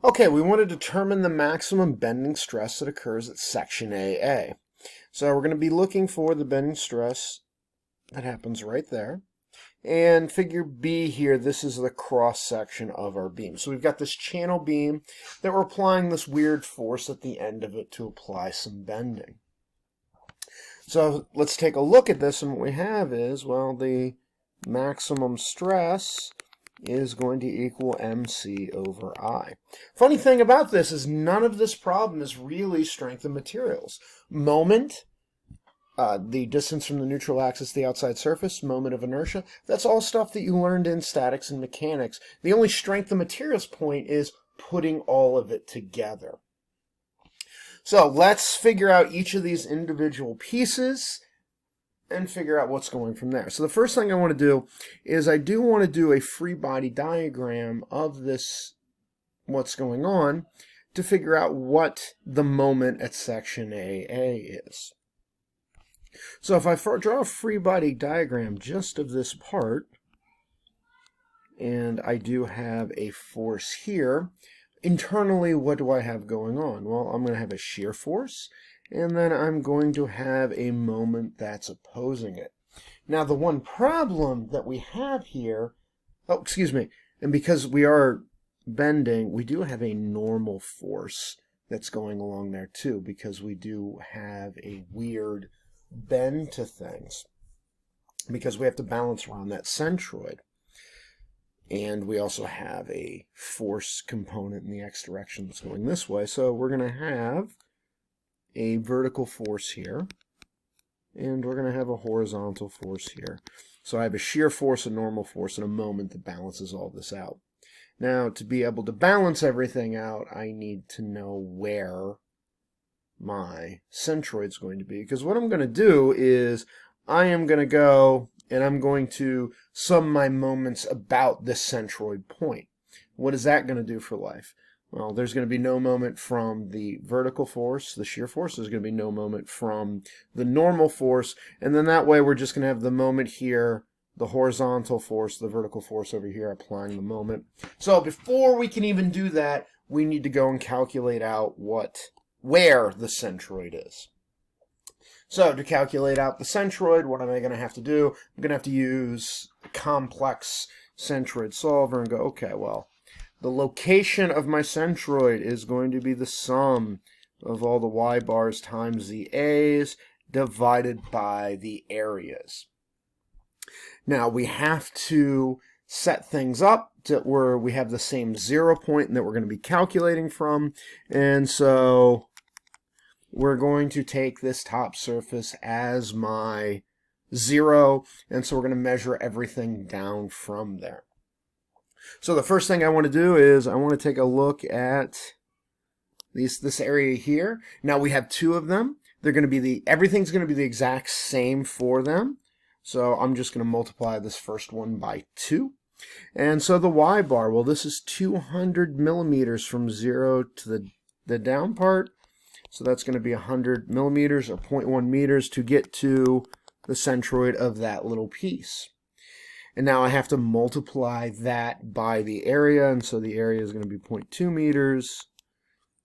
Okay, we want to determine the maximum bending stress that occurs at section AA. So we're going to be looking for the bending stress that happens right there. And figure B here, this is the cross section of our beam. So we've got this channel beam that we're applying this weird force at the end of it to apply some bending. So let's take a look at this, and what we have is, well, the maximum stress is going to equal MC over I. Funny thing about this is none of this problem is really strength of materials. Moment, the distance from the neutral axis to the outside surface, moment of inertia, that's all stuff that you learned in statics and mechanics. The only strength of materials point is putting all of it together. So let's figure out each of these individual pieces and figure out what's going from there. So the first thing I want to do is I do want to do a free body diagram of this, what's going on, to figure out what the moment at section AA is. So if I draw a free body diagram just of this part, and I do have a force here, internally what do I have going on? Well, I'm going to have a shear force, and then I'm going to have a moment that's opposing it. Now, the one problem that we have here, and because we are bending, we do have a normal force that's going along there too, because we do have a weird bend to things, because we have to balance around that centroid. And we also have a force component in the x direction that's going this way, so we're going to have a vertical force here, and we're going to have a horizontal force here. So I have a shear force, a normal force, and a moment that balances all this out. Now, to be able to balance everything out, I need to know where my centroid is going to be, because what I'm going to do is I am going to go and I'm going to sum my moments about this centroid point. What is that going to do for life? Well, there's going to be no moment from the vertical force, the shear force. There's going to be no moment from the normal force. And then that way we're just going to have the moment here, the horizontal force, the vertical force over here applying the moment. So before we can even do that, we need to go and calculate out where the centroid is. So to calculate out the centroid, what am I going to have to do? I'm going to have to use a complex centroid solver and go, okay, well, the location of my centroid is going to be the sum of all the y bars times the a's divided by the areas. Now we have to set things up to where we have the same 0 point that we're going to be calculating from, and so we're going to take this top surface as my 0, and so we're going to measure everything down from there. So the first thing I want to do is I want to take a look at this area here. Now we have two of them. They're going to be everything's going to be the exact same for them. So I'm just going to multiply this first one by 2. And so the y bar, well, this is 200 millimeters from 0 to the down part. So that's going to be 100 millimeters or 0.1 meters to get to the centroid of that little piece. And now I have to multiply that by the area, and so the area is going to be 0.2 meters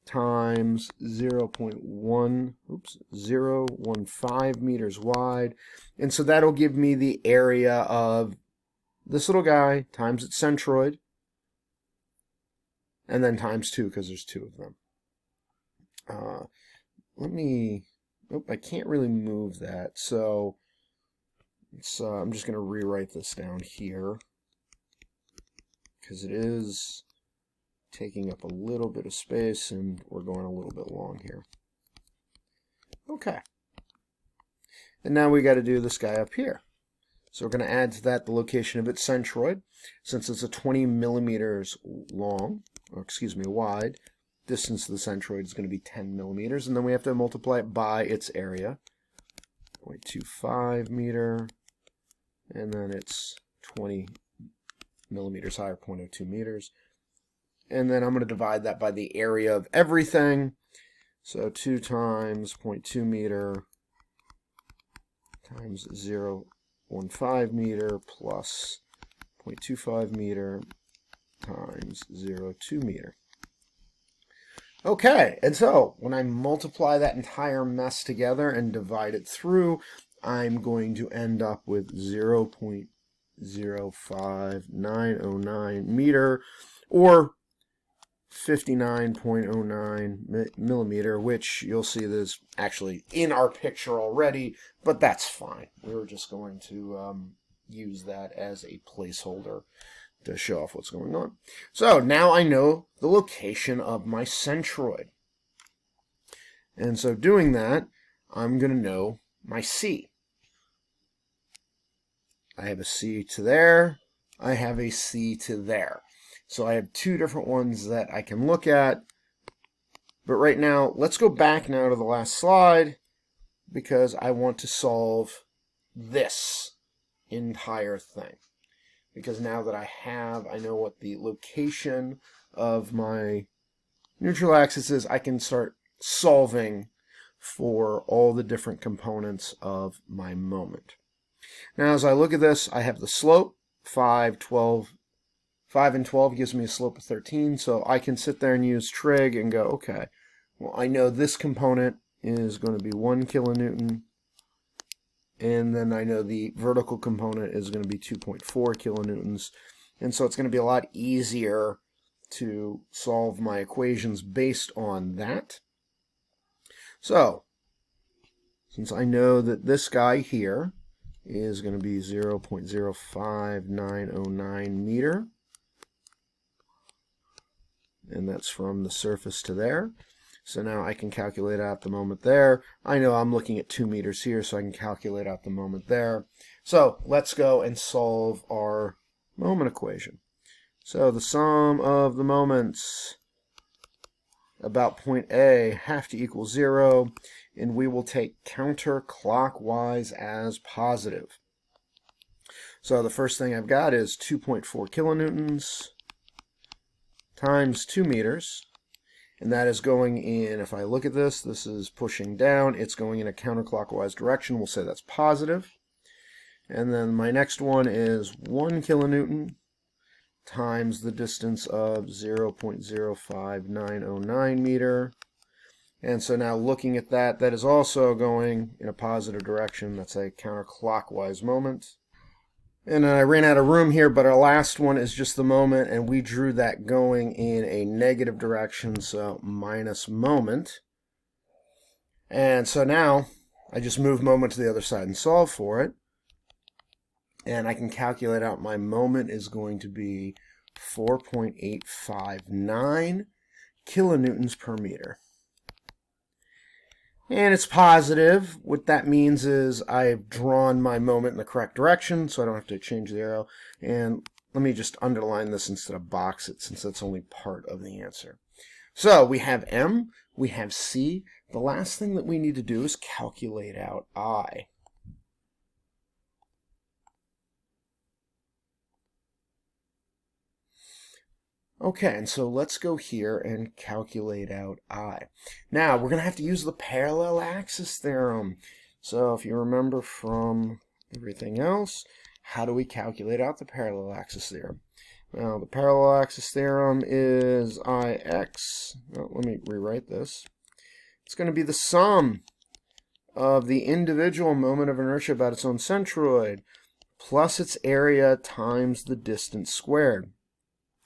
times 0.15 meters wide. And so that'll give me the area of this little guy times its centroid, and then times 2 because there's 2 of them. I can't really move that, so I'm just going to rewrite this down here because it is taking up a little bit of space and we're going a little bit long here. Okay. And now we got to do this guy up here. So we're going to add to that the location of its centroid. Since it's a 20 millimeters long, or excuse me, wide, distance to the centroid is going to be 10 millimeters, and then we have to multiply it by its area, 0.25 meter, and then it's 20 millimeters higher, 0.02 meters. And then I'm going to divide that by the area of everything. So 2 times 0.2 meter times 0.15 meter plus 0.25 meter times 0.2 meter. Okay, and so when I multiply that entire mess together and divide it through, I'm going to end up with 0.05909 meter, or 59.09 millimeter, which you'll see is actually in our picture already, but that's fine. We were just going to use that as a placeholder to show off what's going on. So now I know the location of my centroid. And so doing that, I'm going to know my C. I have a C to there. I have a C to there. So I have two different ones that I can look at. But right now, let's go back now to the last slide because I want to solve this entire thing. Because now that I know what the location of my neutral axis is, I can start solving for all the different components of my moment. Now, as I look at this, I have the slope, 5 and 12 gives me a slope of 13, so I can sit there and use trig and go, okay, well, I know this component is going to be 1 kilonewton, and then I know the vertical component is going to be 2.4 kilonewtons, and so it's going to be a lot easier to solve my equations based on that. So, since I know that this guy here is going to be 0.05909 meter, and that's from the surface to there. So now I can calculate out the moment there. I know I'm looking at 2 meters here, so I can calculate out the moment there. So let's go and solve our moment equation. So the sum of the moments about point A have to equal 0, and we will take counterclockwise as positive. So the first thing I've got is 2.4 kilonewtons times 2 meters. And that is going in, if I look at this, this is pushing down. It's going in a counterclockwise direction. We'll say that's positive. And then my next one is 1 kilonewton times the distance of 0.05909 meter. And so now looking at that, that is also going in a positive direction. That's a counterclockwise moment. And I ran out of room here, but our last one is just the moment, and we drew that going in a negative direction, so minus moment. And so now I just move moment to the other side and solve for it. And I can calculate out my moment is going to be 4.859 kilonewtons per meter. And it's positive. What that means is I've drawn my moment in the correct direction, so I don't have to change the arrow. And let me just underline this instead of box it, since that's only part of the answer. So we have M, we have C. The last thing that we need to do is calculate out I. Okay, and so let's go here and calculate out I. Now, we're going to have to use the parallel axis theorem. So if you remember from everything else, how do we calculate out the parallel axis theorem? Well, the parallel axis theorem is Ix. Oh, let me rewrite this. It's going to be the sum of the individual moment of inertia about its own centroid plus its area times the distance squared.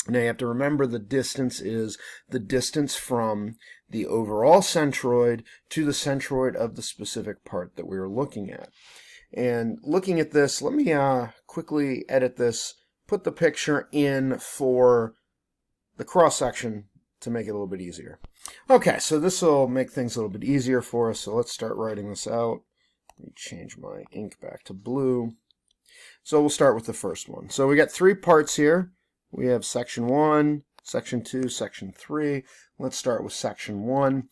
Now you have to remember the distance is the distance from the overall centroid to the centroid of the specific part that we were looking at. And looking at this, let me quickly edit this, put the picture in for the cross-section to make it a little bit easier. Okay, so this will make things a little bit easier for us, so let's start writing this out. Let me change my ink back to blue. So we'll start with the first one. So we got 3 parts here. We have section 1, section 2, section 3. Let's start with section 1.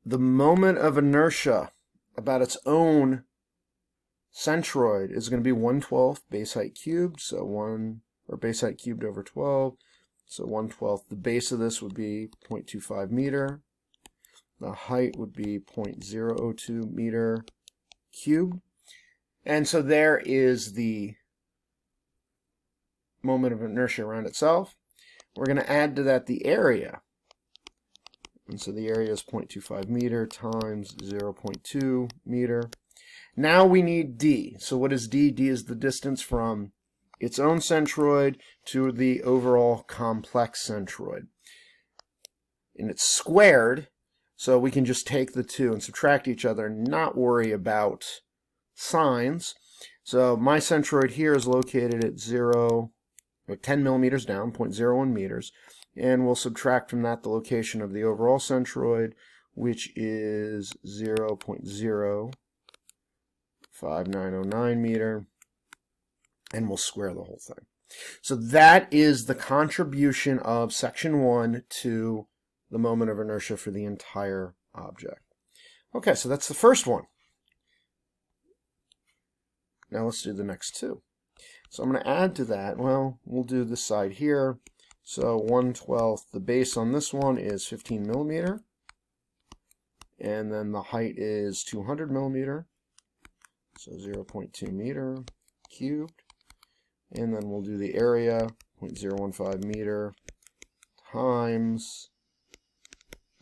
The moment of inertia about its own centroid is going to be 1/12 base height cubed, so base height cubed over 12. So 1/12. The base of this would be 0.25 meter. The height would be 0.002 meter cubed. And so there is the moment of inertia around itself. We're going to add to that the area. And so the area is 0.25 meter times 0.2 meter. Now we need D. So what is D? D is the distance from its own centroid to the overall complex centroid. And it's squared, so we can just take the two and subtract each other and not worry about signs. So my centroid here is located at 10 millimeters down, 0.01 meters. And we'll subtract from that the location of the overall centroid, which is 0.05909 meter, and we'll square the whole thing. So that is the contribution of section 1 to the moment of inertia for the entire object. Okay, so that's the first one. Now let's do the next two. So I'm going to add to that, well, we'll do this side here. So 1/12, the base on this one is 15 millimeter. And then the height is 200 millimeter. So 0.2 meter cubed. And then we'll do the area, 0.015 meter times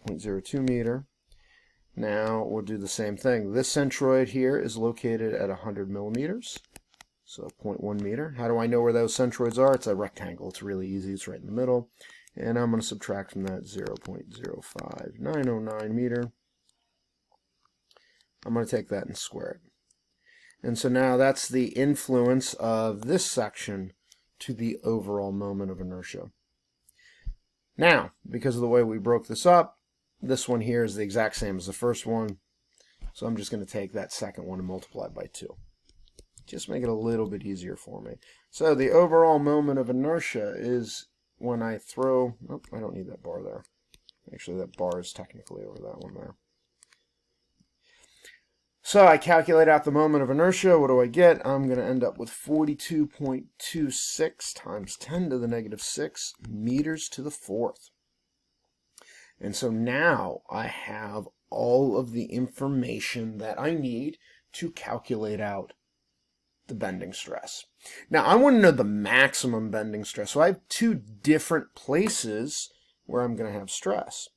0.02 meter. Now we'll do the same thing. This centroid here is located at 100 millimeters. So 0.1 meter. How do I know where those centroids are? It's a rectangle. It's really easy. It's right in the middle. And I'm going to subtract from that 0.05909 meter. I'm going to take that and square it. And so now that's the influence of this section to the overall moment of inertia. Now, because of the way we broke this up, this one here is the exact same as the first one. So I'm just going to take that second one and multiply it by 2. Just make it a little bit easier for me. So the overall moment of inertia is when I throw, oh, I don't need that bar there. Actually, that bar is technically over that one there. So I calculate out the moment of inertia. What do I get? I'm going to end up with 42.26 times 10 to the negative 6 meters to the fourth. And so now I have all of the information that I need to calculate out the bending stress. Now I want to know the maximum bending stress. So I have two different places where I'm going to have stress.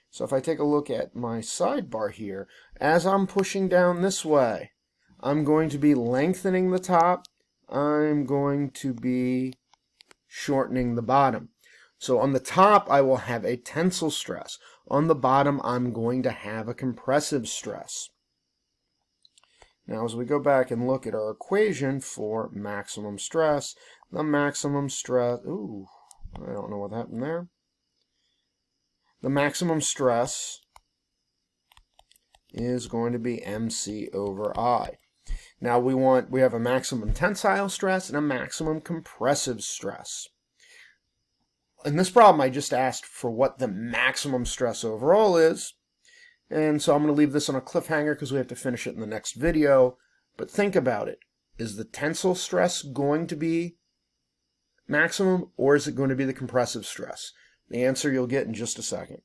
So if I take a look at my sidebar here, as I'm pushing down this way, I'm going to be lengthening the top. I'm going to be shortening the bottom. So on the top, I will have a tensile stress. On the bottom, I'm going to have a compressive stress. Now, as we go back and look at our equation for maximum stress, the maximum stress, ooh, I don't know what happened there. The maximum stress is going to be MC over I. Now we have a maximum tensile stress and a maximum compressive stress. In this problem, I just asked for what the maximum stress overall is. And so I'm going to leave this on a cliffhanger because we have to finish it in the next video. But think about it. Is the tensile stress going to be maximum, or is it going to be the compressive stress? The answer you'll get in just a second.